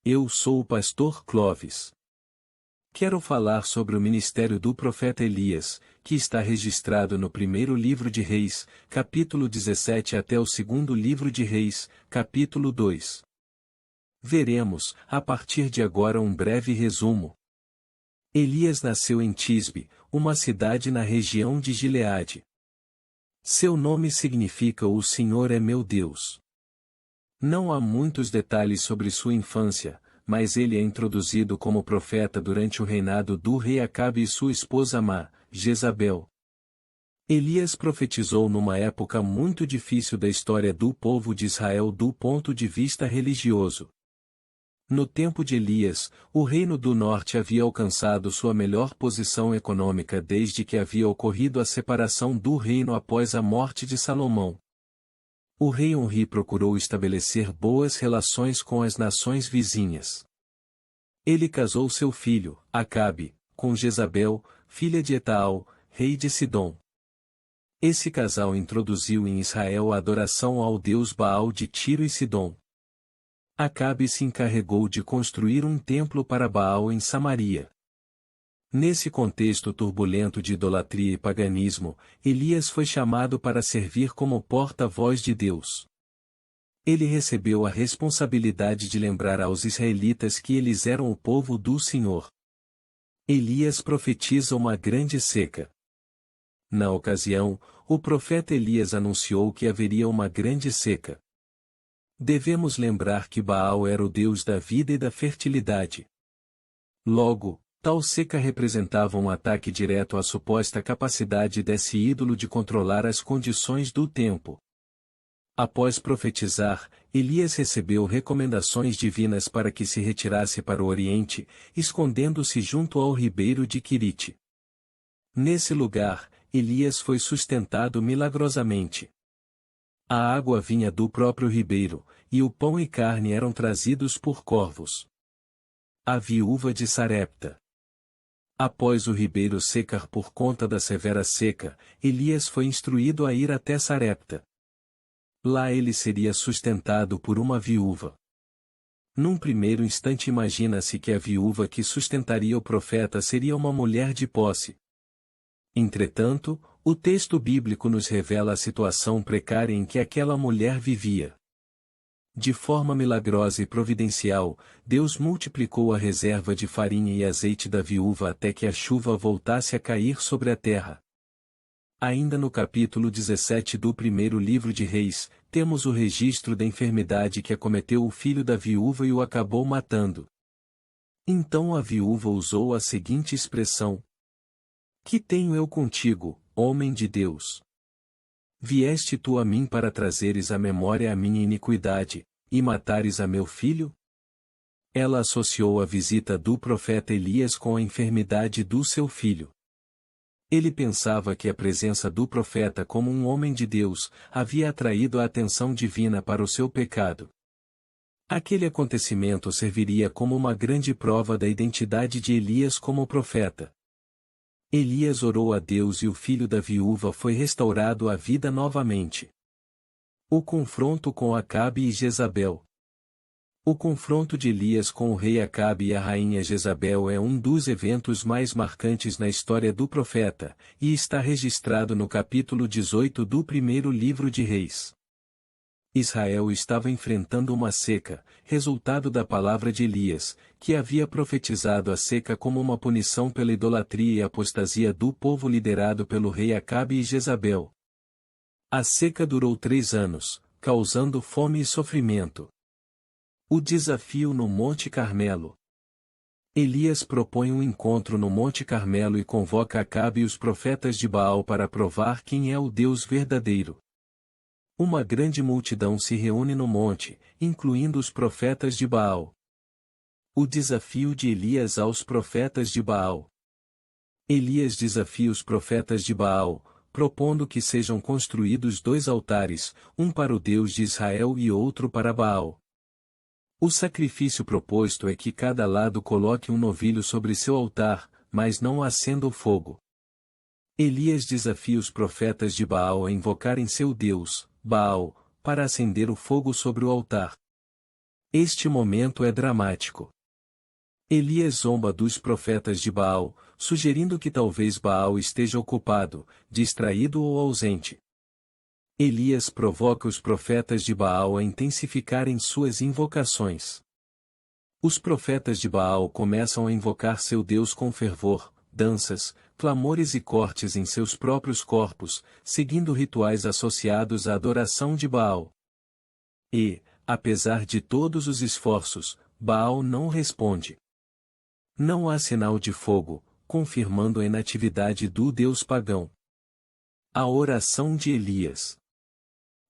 Eu sou o pastor Clovis. Quero falar sobre o ministério do profeta Elias, que está registrado no primeiro livro de Reis, capítulo 17 até o segundo livro de Reis, capítulo 2. Veremos, a partir de agora, um breve resumo. Elias nasceu em Tisbe, uma cidade na região de Gileade. Seu nome significa "O Senhor é meu Deus". Não há muitos detalhes sobre sua infância, mas ele é introduzido como profeta durante o reinado do rei Acabe e sua esposa Má, Jezabel. Elias profetizou numa época muito difícil da história do povo de Israel do ponto de vista religioso. No tempo de Elias, o reino do norte havia alcançado sua melhor posição econômica desde que havia ocorrido a separação do reino após a morte de Salomão. O rei Onri procurou estabelecer boas relações com as nações vizinhas. Ele casou seu filho, Acabe, com Jezabel, filha de Etaal, rei de Sidom. Esse casal introduziu em Israel a adoração ao deus Baal de Tiro e Sidom. Acabe se encarregou de construir um templo para Baal em Samaria. Nesse contexto turbulento de idolatria e paganismo, Elias foi chamado para servir como porta-voz de Deus. Ele recebeu a responsabilidade de lembrar aos israelitas que eles eram o povo do Senhor. Elias profetiza uma grande seca. Na ocasião, o profeta Elias anunciou que haveria uma grande seca. Devemos lembrar que Baal era o deus da vida e da fertilidade. Logo, tal seca representava um ataque direto à suposta capacidade desse ídolo de controlar as condições do tempo. Após profetizar, Elias recebeu recomendações divinas para que se retirasse para o Oriente, escondendo-se junto ao ribeiro de Quirite. Nesse lugar, Elias foi sustentado milagrosamente. A água vinha do próprio ribeiro, e o pão e carne eram trazidos por corvos. A viúva de Sarepta. Após o ribeiro secar por conta da severa seca, Elias foi instruído a ir até Sarepta. Lá ele seria sustentado por uma viúva. Num primeiro instante imagina-se que a viúva que sustentaria o profeta seria uma mulher de posse. Entretanto, o texto bíblico nos revela a situação precária em que aquela mulher vivia. De forma milagrosa e providencial, Deus multiplicou a reserva de farinha e azeite da viúva até que a chuva voltasse a cair sobre a terra. Ainda no capítulo 17 do primeiro livro de Reis, temos o registro da enfermidade que acometeu o filho da viúva e o acabou matando. Então a viúva usou a seguinte expressão: "Que tenho eu contigo, homem de Deus? Vieste tu a mim para trazeres à memória a minha iniquidade, e matares a meu filho?" Ela associou a visita do profeta Elias com a enfermidade do seu filho. Ele pensava que a presença do profeta como um homem de Deus havia atraído a atenção divina para o seu pecado. Aquele acontecimento serviria como uma grande prova da identidade de Elias como profeta. Elias orou a Deus e o filho da viúva foi restaurado à vida novamente. O confronto com Acabe e Jezabel. O confronto de Elias com o rei Acabe e a rainha Jezabel é um dos eventos mais marcantes na história do profeta, e está registrado no capítulo 18 do primeiro livro de Reis. Israel estava enfrentando uma seca, resultado da palavra de Elias, que havia profetizado a seca como uma punição pela idolatria e apostasia do povo liderado pelo rei Acabe e Jezabel. A seca durou 3 anos, causando fome e sofrimento. O desafio no Monte Carmelo. Elias propõe um encontro no Monte Carmelo e convoca Acabe e os profetas de Baal para provar quem é o Deus verdadeiro. Uma grande multidão se reúne no monte, incluindo os profetas de Baal. O desafio de Elias aos profetas de Baal. Elias desafia os profetas de Baal, propondo que sejam construídos 2 altares, um para o Deus de Israel e outro para Baal. O sacrifício proposto é que cada lado coloque um novilho sobre seu altar, mas não acenda o fogo. Elias desafia os profetas de Baal a invocarem seu Deus, Baal, para acender o fogo sobre o altar. Este momento é dramático. Elias zomba dos profetas de Baal, sugerindo que talvez Baal esteja ocupado, distraído ou ausente. Elias provoca os profetas de Baal a intensificarem suas invocações. Os profetas de Baal começam a invocar seu Deus com fervor, danças, clamores e cortes em seus próprios corpos, seguindo rituais associados à adoração de Baal. E, apesar de todos os esforços, Baal não responde. Não há sinal de fogo, confirmando a inatividade do Deus pagão. A oração de Elias.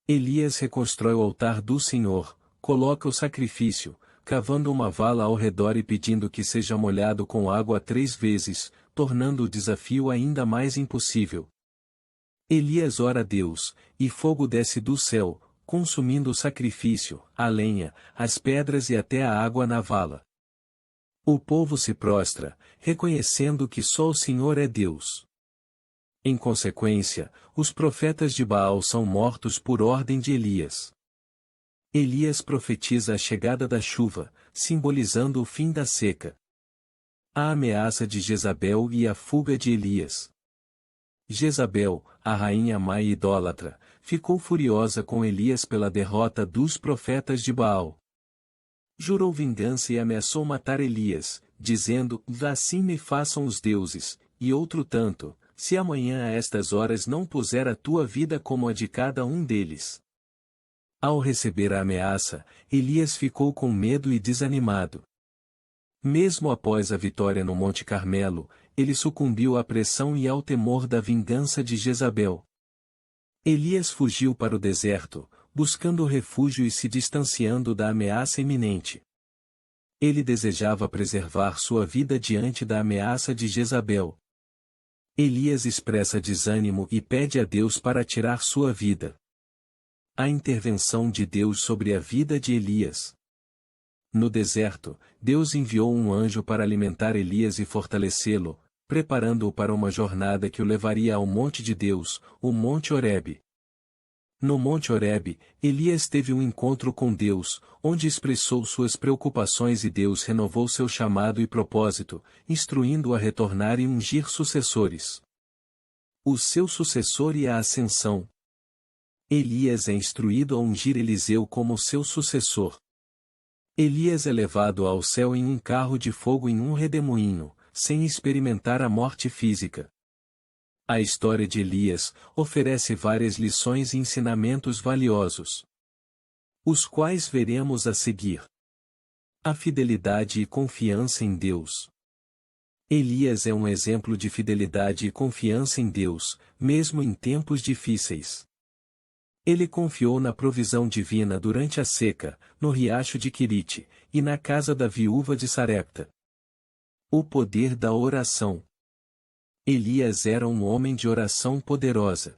Elias reconstrói o altar do Senhor, coloca o sacrifício, cavando uma vala ao redor e pedindo que seja molhado com água 3 vezes, tornando o desafio ainda mais impossível. Elias ora a Deus, e fogo desce do céu, consumindo o sacrifício, a lenha, as pedras e até a água na vala. O povo se prostra, reconhecendo que só o Senhor é Deus. Em consequência, os profetas de Baal são mortos por ordem de Elias. Elias profetiza a chegada da chuva, simbolizando o fim da seca. A ameaça de Jezabel e a fuga de Elias. Jezabel, a rainha má e idólatra, ficou furiosa com Elias pela derrota dos profetas de Baal. Jurou vingança e ameaçou matar Elias, dizendo: assim me façam os deuses, e outro tanto, se amanhã a estas horas não puser a tua vida como a de cada um deles. Ao receber a ameaça, Elias ficou com medo e desanimado. Mesmo após a vitória no Monte Carmelo, ele sucumbiu à pressão e ao temor da vingança de Jezabel. Elias fugiu para o deserto, buscando refúgio e se distanciando da ameaça iminente. Ele desejava preservar sua vida diante da ameaça de Jezabel. Elias expressa desânimo e pede a Deus para tirar sua vida. A intervenção de Deus sobre a vida de Elias. No deserto, Deus enviou um anjo para alimentar Elias e fortalecê-lo, preparando-o para uma jornada que o levaria ao monte de Deus, o Monte Horebe. No Monte Horebe, Elias teve um encontro com Deus, onde expressou suas preocupações e Deus renovou seu chamado e propósito, instruindo-o a retornar e ungir sucessores. O seu sucessor e a ascensão. Elias é instruído a ungir Eliseu como seu sucessor. Elias é levado ao céu em um carro de fogo em um redemoinho, sem experimentar a morte física. A história de Elias oferece várias lições e ensinamentos valiosos, os quais veremos a seguir. A fidelidade e confiança em Deus. Elias é um exemplo de fidelidade e confiança em Deus, mesmo em tempos difíceis. Ele confiou na provisão divina durante a seca, no riacho de Quirite, e na casa da viúva de Sarepta. O poder da oração. Elias era um homem de oração poderosa.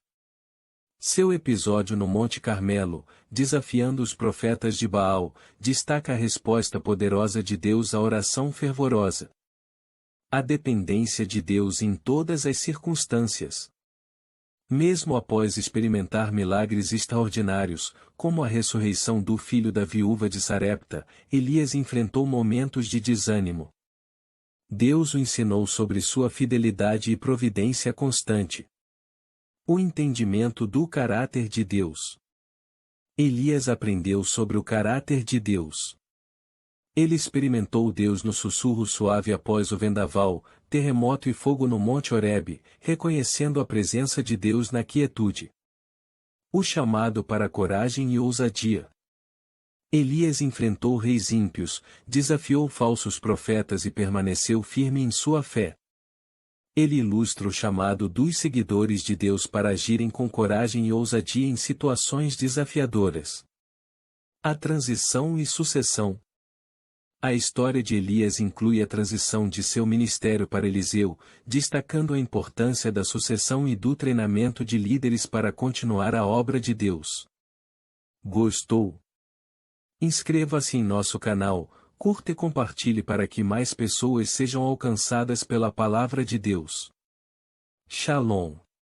Seu episódio no Monte Carmelo, desafiando os profetas de Baal, destaca a resposta poderosa de Deus à oração fervorosa. A dependência de Deus em todas as circunstâncias. Mesmo após experimentar milagres extraordinários, como a ressurreição do filho da viúva de Sarepta, Elias enfrentou momentos de desânimo. Deus o ensinou sobre sua fidelidade e providência constante. O entendimento do caráter de Deus. Elias aprendeu sobre o caráter de Deus. Ele experimentou Deus no sussurro suave após o vendaval, terremoto e fogo no Monte Horebe, reconhecendo a presença de Deus na quietude. O chamado para coragem e ousadia. Elias enfrentou reis ímpios, desafiou falsos profetas e permaneceu firme em sua fé. Ele ilustra o chamado dos seguidores de Deus para agirem com coragem e ousadia em situações desafiadoras. A transição e sucessão. A história de Elias inclui a transição de seu ministério para Eliseu, destacando a importância da sucessão e do treinamento de líderes para continuar a obra de Deus. Gostou? Inscreva-se em nosso canal, curta e compartilhe para que mais pessoas sejam alcançadas pela palavra de Deus. Shalom.